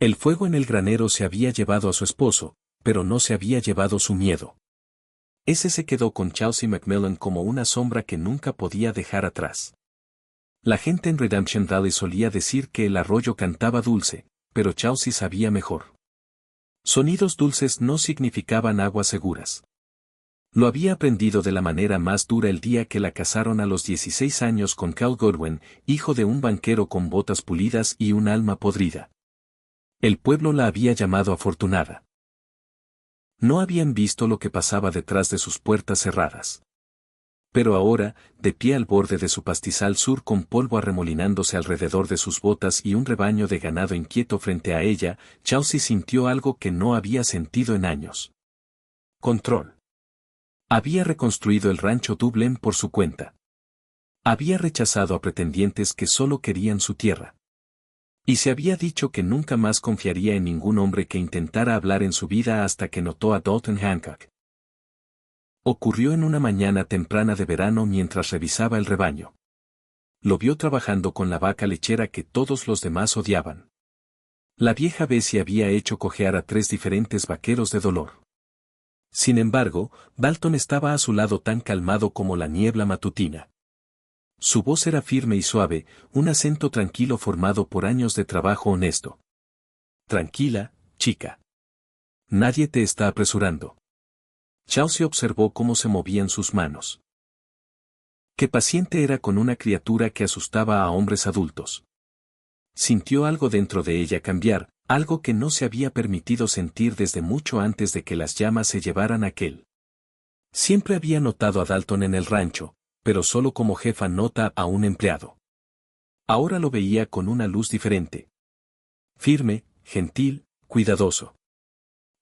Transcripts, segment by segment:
El fuego en el granero se había llevado a su esposo, pero no se había llevado su miedo. Ese se quedó con Chelsea Macmillan como una sombra que nunca podía dejar atrás. La gente en Redemption Valley solía decir que el arroyo cantaba dulce, pero Chelsea sabía mejor. Sonidos dulces no significaban aguas seguras. Lo había aprendido de la manera más dura el día que la casaron a los 16 años con Cal Godwin, hijo de un banquero con botas pulidas y un alma podrida. El pueblo la había llamado afortunada. No habían visto lo que pasaba detrás de sus puertas cerradas. Pero ahora, de pie al borde de su pastizal sur con polvo arremolinándose alrededor de sus botas y un rebaño de ganado inquieto frente a ella, Chelsea sintió algo que no había sentido en años. Control. Había reconstruido el rancho Dublin por su cuenta. Había rechazado a pretendientes que solo querían su tierra. Y se había dicho que nunca más confiaría en ningún hombre que intentara hablar en su vida hasta que notó a Dalton Hancock. Ocurrió en una mañana temprana de verano mientras revisaba el rebaño. Lo vio trabajando con la vaca lechera que todos los demás odiaban. La vieja Bessie había hecho cojear a 3 diferentes vaqueros de dolor. Sin embargo, Dalton estaba a su lado tan calmado como la niebla matutina. Su voz era firme y suave, un acento tranquilo formado por años de trabajo honesto. Tranquila, chica. Nadie te está apresurando. Chelsea observó cómo se movían sus manos. Qué paciente era con una criatura que asustaba a hombres adultos. Sintió algo dentro de ella cambiar, algo que no se había permitido sentir desde mucho antes de que las llamas se llevaran a aquel. Siempre había notado a Dalton en el rancho, pero solo como jefa nota a un empleado. Ahora lo veía con una luz diferente. Firme, gentil, cuidadoso.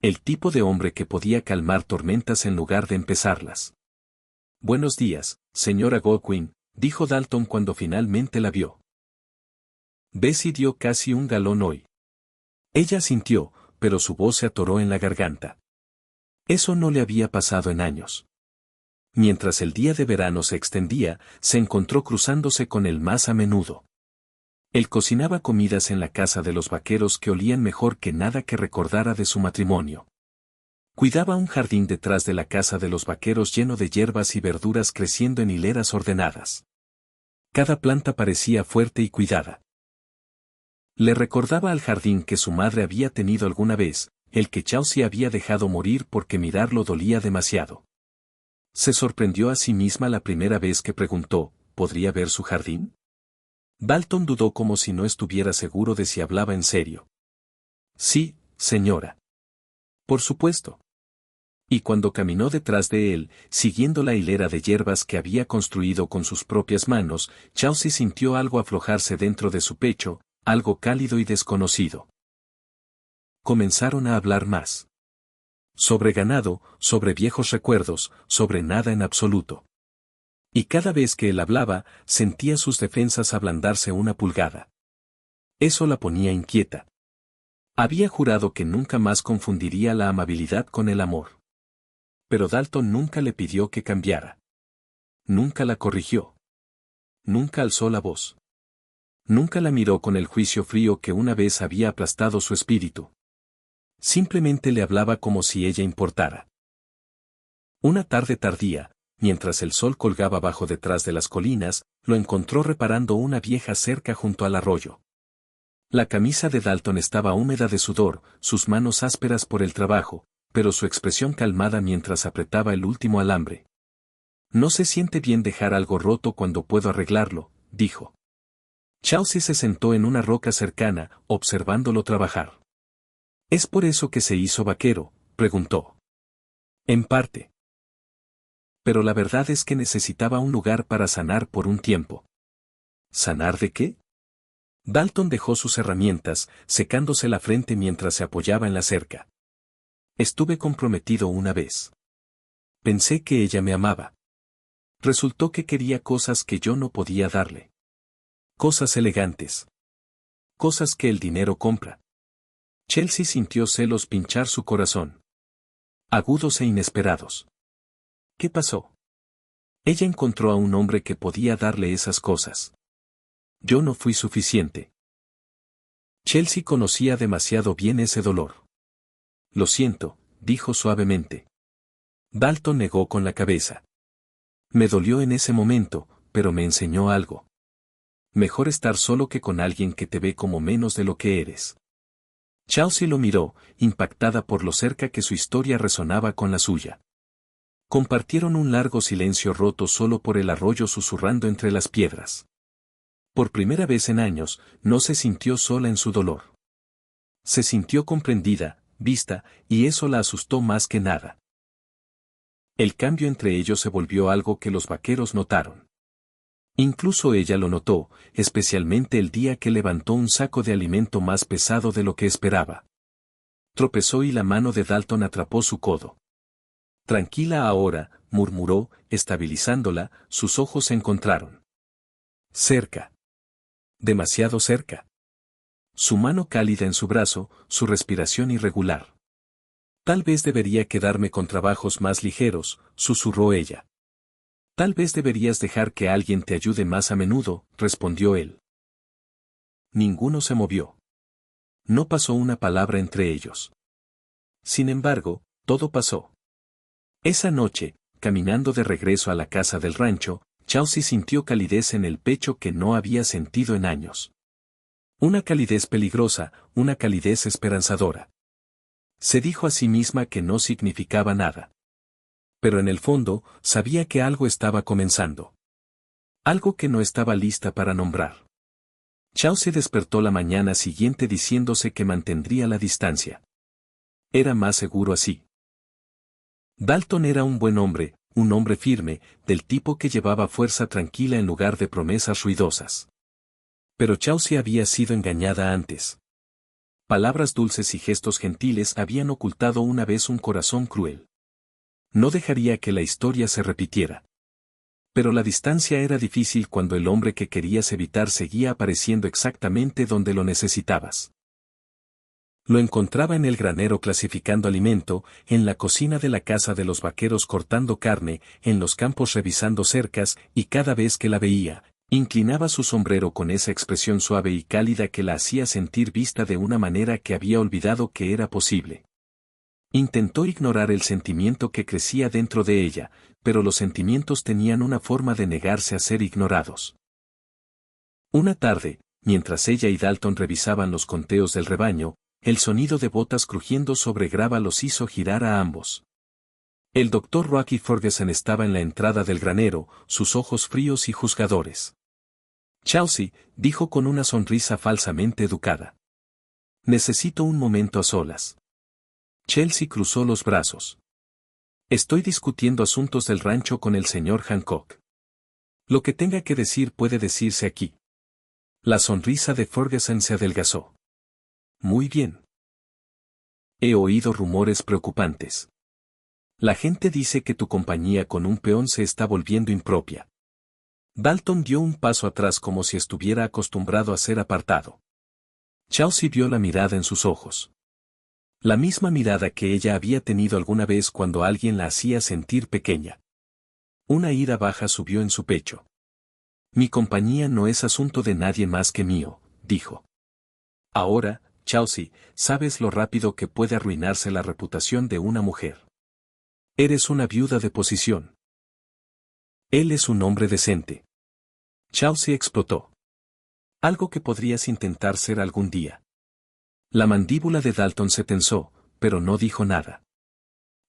El tipo de hombre que podía calmar tormentas en lugar de empezarlas. Buenos días, señora Godwin, dijo Dalton cuando finalmente la vio. Bessie dio casi un galón hoy. Ella sintió, pero su voz se atoró en la garganta. Eso no le había pasado en años. Mientras el día de verano se extendía, se encontró cruzándose con él más a menudo. Él cocinaba comidas en la casa de los vaqueros que olían mejor que nada que recordara de su matrimonio. Cuidaba un jardín detrás de la casa de los vaqueros lleno de hierbas y verduras creciendo en hileras ordenadas. Cada planta parecía fuerte y cuidada. Le recordaba al jardín que su madre había tenido alguna vez, el que Chelsea había dejado morir porque mirarlo dolía demasiado. Se sorprendió a sí misma la primera vez que preguntó, ¿podría ver su jardín? Dalton dudó como si no estuviera seguro de si hablaba en serio. Sí, señora. Por supuesto. Y cuando caminó detrás de él, siguiendo la hilera de hierbas que había construido con sus propias manos, Chelsea sintió algo aflojarse dentro de su pecho, algo cálido y desconocido. Comenzaron a hablar más. Sobre ganado, sobre viejos recuerdos, sobre nada en absoluto. Y cada vez que él hablaba, sentía sus defensas ablandarse una pulgada. Eso la ponía inquieta. Había jurado que nunca más confundiría la amabilidad con el amor. Pero Dalton nunca le pidió que cambiara. Nunca la corrigió. Nunca alzó la voz. Nunca la miró con el juicio frío que una vez había aplastado su espíritu. Simplemente le hablaba como si ella importara. Una tarde tardía, mientras el sol colgaba bajo detrás de las colinas, lo encontró reparando una vieja cerca junto al arroyo. La camisa de Dalton estaba húmeda de sudor, sus manos ásperas por el trabajo, pero su expresión calmada mientras apretaba el último alambre. No se siente bien dejar algo roto cuando puedo arreglarlo, dijo. Chelsea se sentó en una roca cercana, observándolo trabajar. ¿Es por eso que se hizo vaquero?, preguntó. En parte. Pero la verdad es que necesitaba un lugar para sanar por un tiempo. ¿Sanar de qué? Dalton dejó sus herramientas, secándose la frente mientras se apoyaba en la cerca. Estuve comprometido una vez. Pensé que ella me amaba. Resultó que quería cosas que yo no podía darle. Cosas elegantes. Cosas que el dinero compra. Chelsea sintió celos pinchar su corazón. Agudos e inesperados. ¿Qué pasó? Ella encontró a un hombre que podía darle esas cosas. Yo no fui suficiente. Chelsea conocía demasiado bien ese dolor. Lo siento, dijo suavemente. Dalton negó con la cabeza. Me dolió en ese momento, pero me enseñó algo. Mejor estar solo que con alguien que te ve como menos de lo que eres. Chelsea lo miró, impactada por lo cerca que su historia resonaba con la suya. Compartieron un largo silencio roto solo por el arroyo susurrando entre las piedras. Por primera vez en años, no se sintió sola en su dolor. Se sintió comprendida, vista, y eso la asustó más que nada. El cambio entre ellos se volvió algo que los vaqueros notaron. Incluso ella lo notó, especialmente el día que levantó un saco de alimento más pesado de lo que esperaba. Tropezó y la mano de Dalton atrapó su codo. Tranquila ahora, murmuró, estabilizándola, sus ojos se encontraron. Cerca. Demasiado cerca. Su mano cálida en su brazo, su respiración irregular. Tal vez debería quedarme con trabajos más ligeros, susurró ella. Tal vez deberías dejar que alguien te ayude más a menudo, respondió él. Ninguno se movió. No pasó una palabra entre ellos. Sin embargo, todo pasó. Esa noche, caminando de regreso a la casa del rancho, Chelsea sintió calidez en el pecho que no había sentido en años. Una calidez peligrosa, una calidez esperanzadora. Se dijo a sí misma que no significaba nada. Pero en el fondo, sabía que algo estaba comenzando. Algo que no estaba lista para nombrar. Chelsea despertó la mañana siguiente diciéndose que mantendría la distancia. Era más seguro así. Dalton era un buen hombre, un hombre firme, del tipo que llevaba fuerza tranquila en lugar de promesas ruidosas. Pero Chelsea había sido engañada antes. Palabras dulces y gestos gentiles habían ocultado una vez un corazón cruel. No dejaría que la historia se repitiera. Pero la distancia era difícil cuando el hombre que querías evitar seguía apareciendo exactamente donde lo necesitabas. Lo encontraba en el granero clasificando alimento, en la cocina de la casa de los vaqueros cortando carne, en los campos revisando cercas, y cada vez que la veía, inclinaba su sombrero con esa expresión suave y cálida que la hacía sentir vista de una manera que había olvidado que era posible. Intentó ignorar el sentimiento que crecía dentro de ella, pero los sentimientos tenían una forma de negarse a ser ignorados. Una tarde, mientras ella y Dalton revisaban los conteos del rebaño, el sonido de botas crujiendo sobre grava los hizo girar a ambos. El doctor Rocky Ferguson estaba en la entrada del granero, sus ojos fríos y juzgadores. Chelsea, dijo con una sonrisa falsamente educada. Necesito un momento a solas. Chelsea cruzó los brazos. Estoy discutiendo asuntos del rancho con el señor Hancock. Lo que tenga que decir puede decirse aquí. La sonrisa de Ferguson se adelgazó. Muy bien. He oído rumores preocupantes. La gente dice que tu compañía con un peón se está volviendo impropia. Dalton dio un paso atrás como si estuviera acostumbrado a ser apartado. Chelsea vio la mirada en sus ojos. La misma mirada que ella había tenido alguna vez cuando alguien la hacía sentir pequeña. Una ira baja subió en su pecho. Mi compañía no es asunto de nadie más que mío, dijo. Ahora, Chelsea, sabes lo rápido que puede arruinarse la reputación de una mujer. Eres una viuda de posición. Él es un hombre decente. Chelsea explotó. Algo que podrías intentar ser algún día. La mandíbula de Dalton se tensó, pero no dijo nada.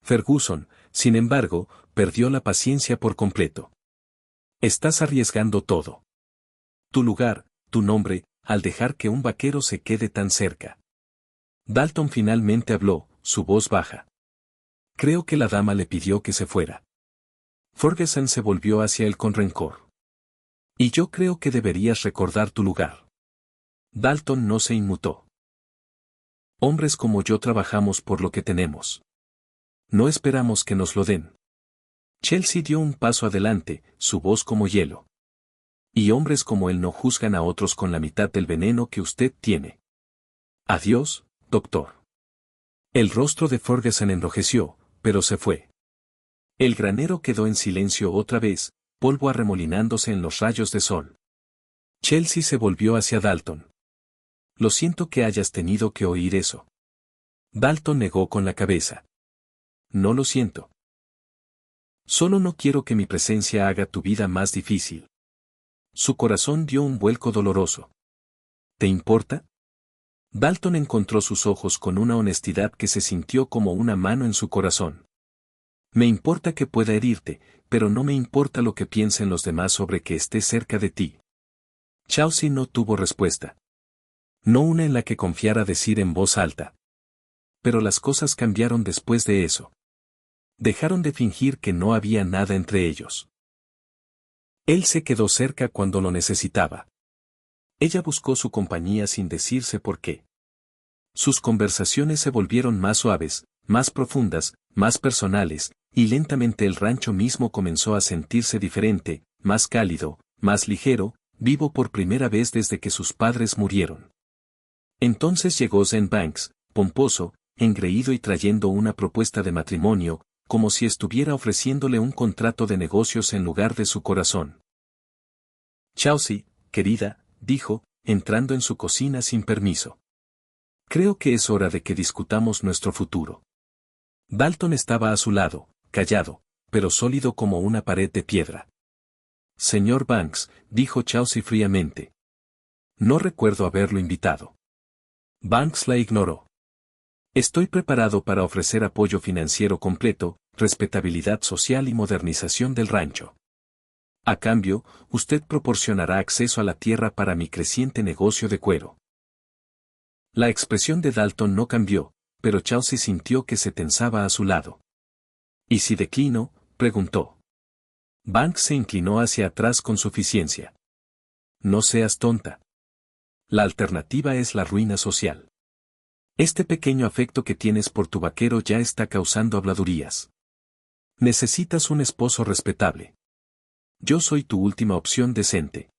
Ferguson, sin embargo, perdió la paciencia por completo. Estás arriesgando todo. Tu lugar, tu nombre, al dejar que un vaquero se quede tan cerca. Dalton finalmente habló, su voz baja. Creo que la dama le pidió que se fuera. Ferguson se volvió hacia él con rencor. Y yo creo que deberías recordar tu lugar. Dalton no se inmutó. Hombres como yo trabajamos por lo que tenemos. No esperamos que nos lo den. Chelsea dio un paso adelante, su voz como hielo. Y hombres como él no juzgan a otros con la mitad del veneno que usted tiene. Adiós, doctor. El rostro de Ferguson enrojeció, pero se fue. El granero quedó en silencio otra vez, polvo arremolinándose en los rayos de sol. Chelsea se volvió hacia Dalton. Lo siento que hayas tenido que oír eso. Dalton negó con la cabeza. No lo siento. Solo no quiero que mi presencia haga tu vida más difícil. Su corazón dio un vuelco doloroso. ¿Te importa? Dalton encontró sus ojos con una honestidad que se sintió como una mano en su corazón. Me importa que pueda herirte, pero no me importa lo que piensen los demás sobre que esté cerca de ti. Chelsea no tuvo respuesta. No una en la que confiara decir en voz alta. Pero las cosas cambiaron después de eso. Dejaron de fingir que no había nada entre ellos. Él se quedó cerca cuando lo necesitaba. Ella buscó su compañía sin decirse por qué. Sus conversaciones se volvieron más suaves, más profundas, más personales, y lentamente el rancho mismo comenzó a sentirse diferente, más cálido, más ligero, vivo por primera vez desde que sus padres murieron. Entonces llegó Zen Banks, pomposo, engreído y trayendo una propuesta de matrimonio, como si estuviera ofreciéndole un contrato de negocios en lugar de su corazón. Chelsea, querida, dijo, entrando en su cocina sin permiso. Creo que es hora de que discutamos nuestro futuro. Dalton estaba a su lado, callado, pero sólido como una pared de piedra. Señor Banks, dijo Chelsea fríamente. No recuerdo haberlo invitado. Banks la ignoró. Estoy preparado para ofrecer apoyo financiero completo, respetabilidad social y modernización del rancho. A cambio, usted proporcionará acceso a la tierra para mi creciente negocio de cuero. La expresión de Dalton no cambió, pero Chelsea sintió que se tensaba a su lado. ¿Y si declino?, preguntó. Banks se inclinó hacia atrás con suficiencia. No seas tonta. La alternativa es la ruina social. Este pequeño afecto que tienes por tu vaquero ya está causando habladurías. Necesitas un esposo respetable. Yo soy tu última opción decente.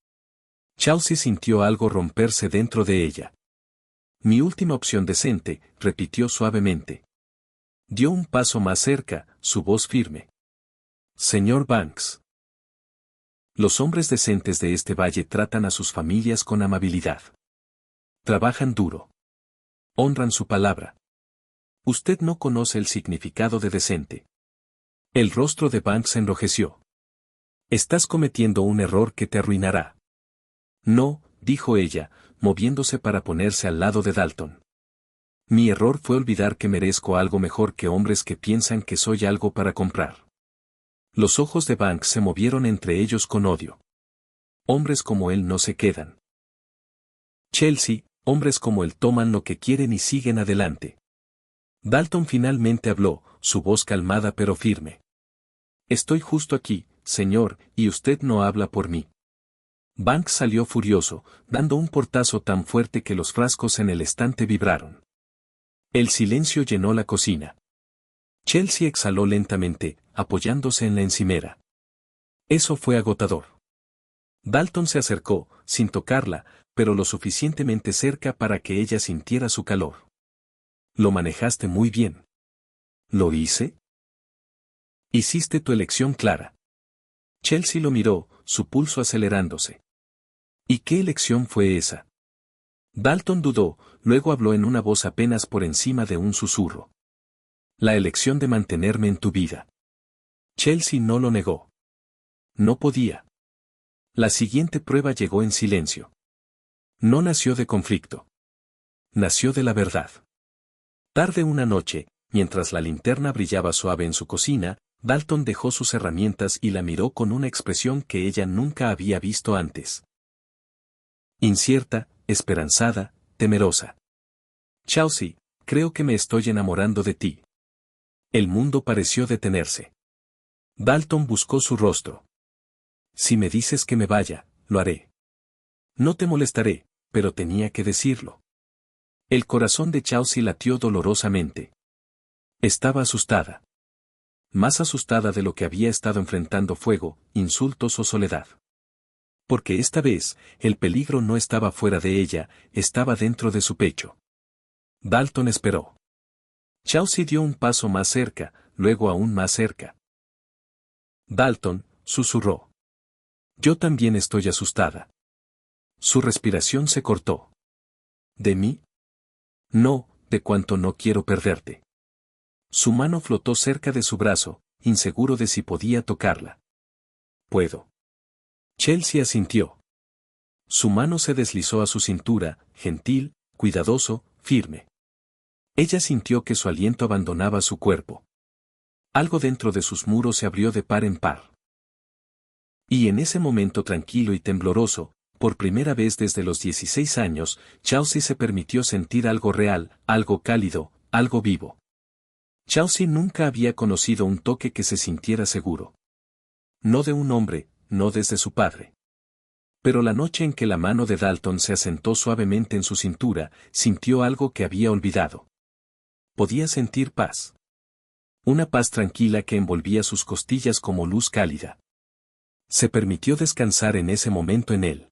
Chelsea sintió algo romperse dentro de ella. Mi última opción decente, repitió suavemente. Dio un paso más cerca, su voz firme. Señor Banks. Los hombres decentes de este valle tratan a sus familias con amabilidad. Trabajan duro. Honran su palabra. Usted no conoce el significado de decente. El rostro de Banks enrojeció. Estás cometiendo un error que te arruinará. No, dijo ella, moviéndose para ponerse al lado de Dalton. Mi error fue olvidar que merezco algo mejor que hombres que piensan que soy algo para comprar. Los ojos de Banks se movieron entre ellos con odio. Hombres como él no se quedan. Chelsea, hombres como él toman lo que quieren y siguen adelante. Dalton finalmente habló, su voz calmada pero firme. Estoy justo aquí, señor, y usted no habla por mí. Banks salió furioso, dando un portazo tan fuerte que los frascos en el estante vibraron. El silencio llenó la cocina. Chelsea exhaló lentamente, apoyándose en la encimera. Eso fue agotador. Dalton se acercó, sin tocarla, pero lo suficientemente cerca para que ella sintiera su calor. Lo manejaste muy bien. ¿Lo hice? Hiciste tu elección clara. Chelsea lo miró, su pulso acelerándose. ¿Y qué elección fue esa? Dalton dudó, luego habló en una voz apenas por encima de un susurro. La elección de mantenerme en tu vida. Chelsea no lo negó. No podía. La siguiente prueba llegó en silencio. No nació de conflicto. Nació de la verdad. Tarde una noche, mientras la linterna brillaba suave en su cocina, Dalton dejó sus herramientas y la miró con una expresión que ella nunca había visto antes. Incierta, esperanzada, temerosa. Chelsea, creo que me estoy enamorando de ti. El mundo pareció detenerse. Dalton buscó su rostro. Si me dices que me vaya, lo haré. No te molestaré, pero tenía que decirlo. El corazón de Chelsea latió dolorosamente. Estaba asustada. Más asustada de lo que había estado enfrentando fuego, insultos o soledad. Porque esta vez, el peligro no estaba fuera de ella, estaba dentro de su pecho. Dalton esperó. Chelsea dio un paso más cerca, luego aún más cerca. Dalton, susurró. Yo también estoy asustada. Su respiración se cortó. ¿De mí? No, de cuánto no quiero perderte. Su mano flotó cerca de su brazo, inseguro de si podía tocarla. Puedo. Chelsea asintió. Su mano se deslizó a su cintura, gentil, cuidadoso, firme. Ella sintió que su aliento abandonaba su cuerpo. Algo dentro de sus muros se abrió de par en par. Y en ese momento tranquilo y tembloroso, por primera vez desde los 16 años, Chelsea se permitió sentir algo real, algo cálido, algo vivo. Chelsea nunca había conocido un toque que se sintiera seguro. No de un hombre, no desde su padre. Pero la noche en que la mano de Dalton se asentó suavemente en su cintura, sintió algo que había olvidado. Podía sentir paz. Una paz tranquila que envolvía sus costillas como luz cálida. Se permitió descansar en ese momento en él.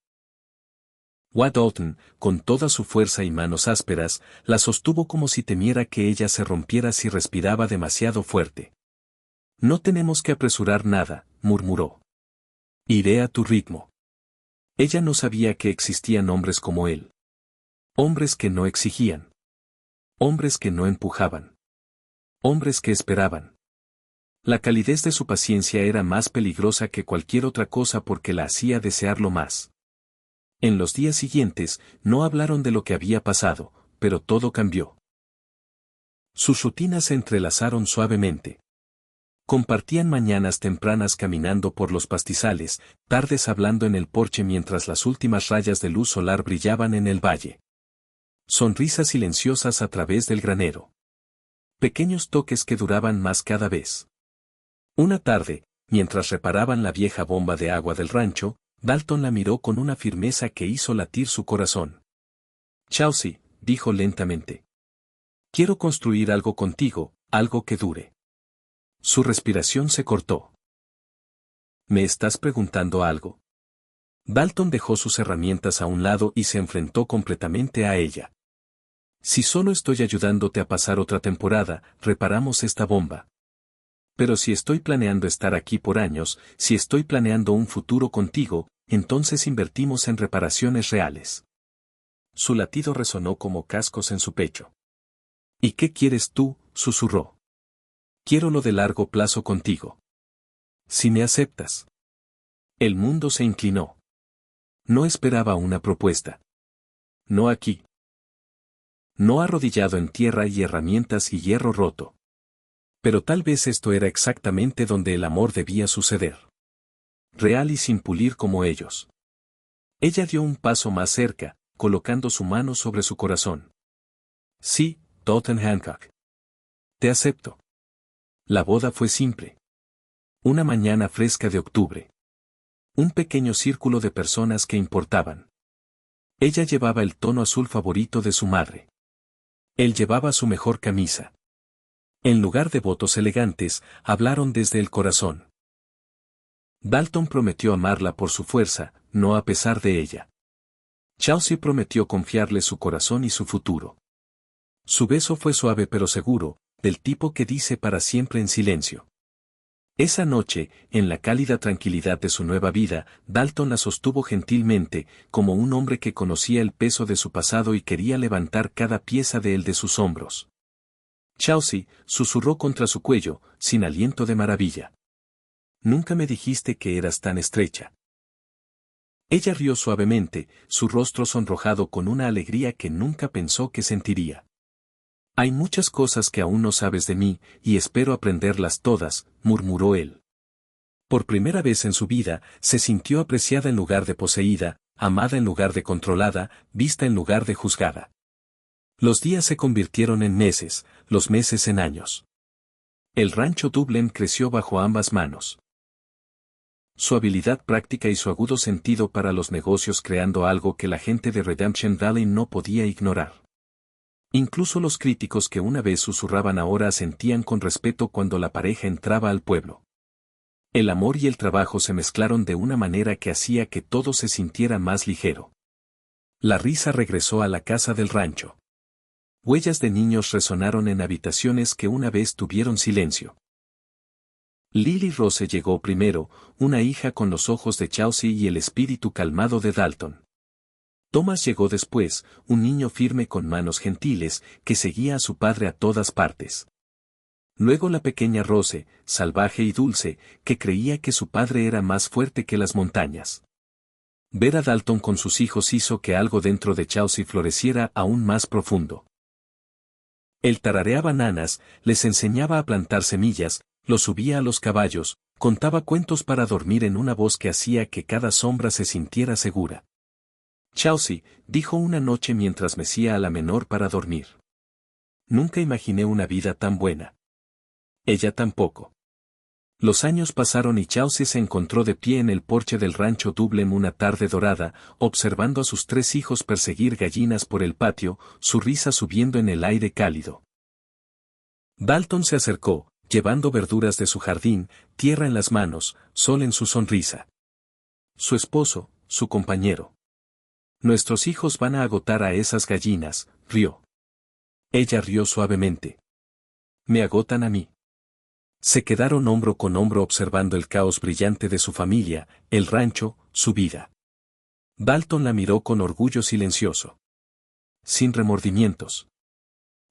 Wat Dalton, con toda su fuerza y manos ásperas, la sostuvo como si temiera que ella se rompiera si respiraba demasiado fuerte. No tenemos que apresurar nada, murmuró. Iré a tu ritmo. Ella no sabía que existían hombres como él. Hombres que no exigían. Hombres que no empujaban. Hombres que esperaban. La calidez de su paciencia era más peligrosa que cualquier otra cosa porque la hacía desearlo más. En los días siguientes, no hablaron de lo que había pasado, pero todo cambió. Sus rutinas se entrelazaron suavemente. Compartían mañanas tempranas caminando por los pastizales, tardes hablando en el porche mientras las últimas rayas de luz solar brillaban en el valle. Sonrisas silenciosas a través del granero. Pequeños toques que duraban más cada vez. Una tarde, mientras reparaban la vieja bomba de agua del rancho, Dalton la miró con una firmeza que hizo latir su corazón. Chelsea, dijo lentamente. Quiero construir algo contigo, algo que dure. Su respiración se cortó. ¿Me estás preguntando algo? Dalton dejó sus herramientas a un lado y se enfrentó completamente a ella. Si solo estoy ayudándote a pasar otra temporada, reparamos esta bomba. Pero si estoy planeando estar aquí por años, si estoy planeando un futuro contigo, entonces invertimos en reparaciones reales. Su latido resonó como cascos en su pecho. ¿Y qué quieres tú? Susurró. Quiero lo de largo plazo contigo. Si me aceptas. El mundo se inclinó. No esperaba una propuesta. No aquí. No arrodillado en tierra y herramientas y hierro roto. Pero tal vez esto era exactamente donde el amor debía suceder. Real y sin pulir como ellos. Ella dio un paso más cerca, colocando su mano sobre su corazón. Sí, Dalton Hancock. Te acepto. La boda fue simple. Una mañana fresca de octubre. Un pequeño círculo de personas que importaban. Ella llevaba el tono azul favorito de su madre. Él llevaba su mejor camisa. En lugar de votos elegantes, hablaron desde el corazón. Dalton prometió amarla por su fuerza, no a pesar de ella. Chelsea prometió confiarle su corazón y su futuro. Su beso fue suave pero seguro, del tipo que dice para siempre en silencio. Esa noche, en la cálida tranquilidad de su nueva vida, Dalton la sostuvo gentilmente, como un hombre que conocía el peso de su pasado y quería levantar cada pieza de él de sus hombros. Chelsea, susurró contra su cuello, sin aliento de maravilla. Nunca me dijiste que eras tan estrecha. Ella rió suavemente, su rostro sonrojado con una alegría que nunca pensó que sentiría. Hay muchas cosas que aún no sabes de mí, y espero aprenderlas todas, murmuró él. Por primera vez en su vida, se sintió apreciada en lugar de poseída, amada en lugar de controlada, vista en lugar de juzgada. Los días se convirtieron en meses, los meses en años. El rancho Dublin creció bajo ambas manos. Su habilidad práctica y su agudo sentido para los negocios creando algo que la gente de Redemption Valley no podía ignorar. Incluso los críticos que una vez susurraban ahora asentían con respeto cuando la pareja entraba al pueblo. El amor y el trabajo se mezclaron de una manera que hacía que todo se sintiera más ligero. La risa regresó a la casa del rancho. Huellas de niños resonaron en habitaciones que una vez tuvieron silencio. Lily Rose llegó primero, una hija con los ojos de Chelsea y el espíritu calmado de Dalton. Thomas llegó después, un niño firme con manos gentiles, que seguía a su padre a todas partes. Luego la pequeña Rose, salvaje y dulce, que creía que su padre era más fuerte que las montañas. Ver a Dalton con sus hijos hizo que algo dentro de Chauncey floreciera aún más profundo. Él tarareaba nanas, les enseñaba a plantar semillas, los subía a los caballos, contaba cuentos para dormir en una voz que hacía que cada sombra se sintiera segura. Chauncey, dijo una noche mientras mecía a la menor para dormir. Nunca imaginé una vida tan buena. Ella tampoco. Los años pasaron y Chauncey se encontró de pie en el porche del rancho Dublem una tarde dorada, observando a sus 3 hijos perseguir gallinas por el patio, su risa subiendo en el aire cálido. Dalton se acercó, llevando verduras de su jardín, tierra en las manos, sol en su sonrisa. Su esposo, su compañero. Nuestros hijos van a agotar a esas gallinas, rió. Ella rió suavemente. Me agotan a mí. Se quedaron hombro con hombro observando el caos brillante de su familia, el rancho, su vida. Dalton la miró con orgullo silencioso. Sin remordimientos.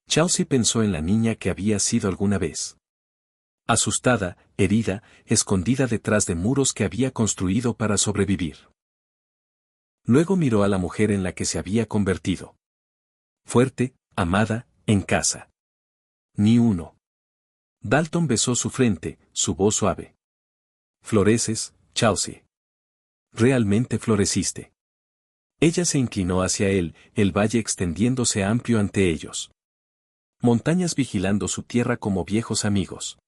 Chauncey pensó en la niña que había sido alguna vez. Asustada, herida, escondida detrás de muros que había construido para sobrevivir. Luego miró a la mujer en la que se había convertido. Fuerte, amada, en casa. Ni uno. Dalton besó su frente, su voz suave. Floreces, Chauncey. Realmente floreciste. Ella se inclinó hacia él, el valle extendiéndose amplio ante ellos. Montañas vigilando su tierra como viejos amigos.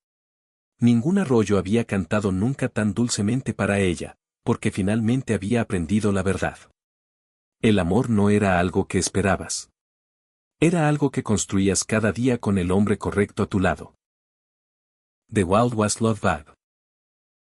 Ningún arroyo había cantado nunca tan dulcemente para ella, porque finalmente había aprendido la verdad. El amor no era algo que esperabas. Era algo que construías cada día con el hombre correcto a tu lado. The Wild Was Love Bad.